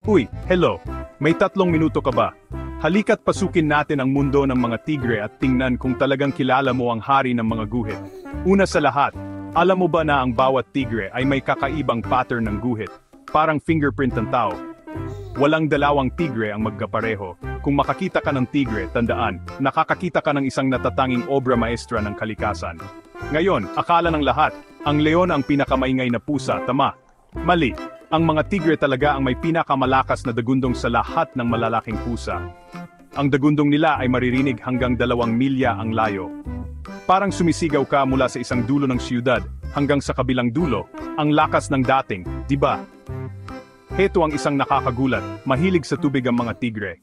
Uy, hello. May 3 minuto ka ba? Halika't pasukin natin ang mundo ng mga tigre at tingnan kung talagang kilala mo ang hari ng mga guhit. Una sa lahat, alam mo ba na ang bawat tigre ay may kakaibang pattern ng guhit? Parang fingerprint ng tao. Walang dalawang tigre ang magkapareho. Kung makakita ka ng tigre, tandaan, nakakakita ka ng isang natatanging obra maestra ng kalikasan. Ngayon, akala ng lahat, ang leon ang pinakamaingay na pusa, tama? Mali. Ang mga tigre talaga ang may pinakamalakas na dagundong sa lahat ng malalaking pusa. Ang dagundong nila ay maririnig hanggang 2 milya ang layo. Parang sumisigaw ka mula sa isang dulo ng siyudad hanggang sa kabilang dulo, ang lakas ng dating, di ba? Heto ang isang nakakagulat, mahilig sa tubig ang mga tigre.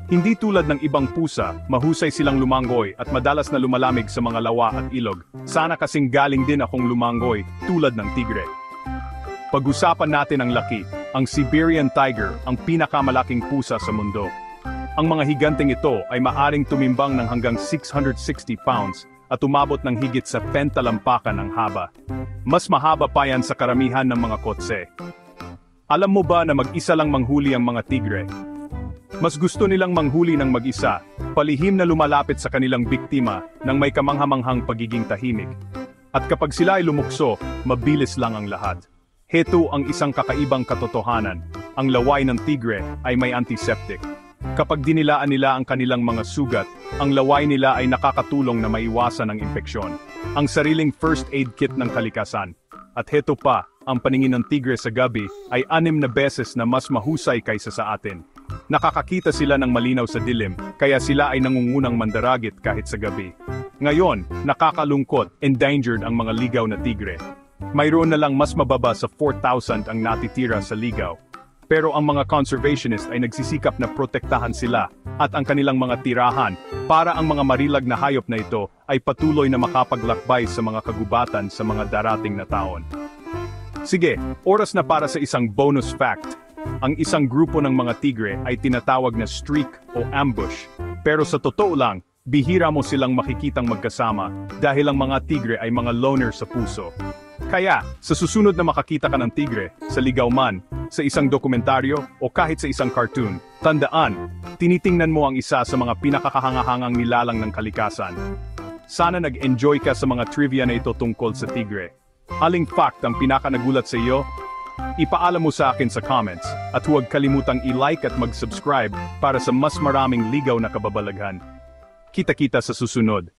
Hindi tulad ng ibang pusa, mahusay silang lumangoy at madalas na lumalamig sa mga lawa at ilog. Sana kasing galing din akong lumangoy tulad ng tigre. Pag-usapan natin ang laki, ang Siberian Tiger, ang pinakamalaking pusa sa mundo. Ang mga higanteng ito ay maaring tumimbang ng hanggang 660 pounds at umabot ng higit sa pentalampakan ng haba. Mas mahaba pa yan sa karamihan ng mga kotse. Alam mo ba na mag-isa lang manghuli ang mga tigre? Mas gusto nilang manghuli ng mag-isa, palihim na lumalapit sa kanilang biktima nang may kamanghamanghang pagiging tahimik. At kapag sila ay lumukso, mabilis lang ang lahat. Heto ang isang kakaibang katotohanan, ang laway ng tigre ay may antiseptic. Kapag dinilaan nila ang kanilang mga sugat, ang laway nila ay nakakatulong na maiwasan ang infeksyon. Ang sariling first aid kit ng kalikasan. At heto pa, ang paningin ng tigre sa gabi ay 6 na beses na mas mahusay kaysa sa atin. Nakakakita sila ng malinaw sa dilim, kaya sila ay nangungunang mandaragit kahit sa gabi. Ngayon, nakakalungkot, endangered ang mga ligaw na tigre. Mayroon na lang mas mababa sa 4,000 ang natitira sa ligaw. Pero ang mga conservationist ay nagsisikap na protektahan sila at ang kanilang mga tirahan para ang mga marilag na hayop na ito ay patuloy na makapaglakbay sa mga kagubatan sa mga darating na taon. Sige, oras na para sa isang bonus fact. Ang isang grupo ng mga tigre ay tinatawag na streak o ambush. Pero sa totoo lang, bihira mo silang makikitang magkasama dahil ang mga tigre ay mga loner sa puso. Kaya, sa susunod na makakita ka ng tigre, sa ligaw man, sa isang dokumentaryo, o kahit sa isang cartoon, tandaan, tinitingnan mo ang isa sa mga pinakakahangahangang nilalang ng kalikasan. Sana nag-enjoy ka sa mga trivia na ito tungkol sa tigre. Aling fact ang pinakanagulat sa iyo? Ipaalam mo sa akin sa comments, at huwag kalimutang i-like at mag-subscribe para sa mas maraming ligaw na kababalaghan. Kita-kita sa susunod.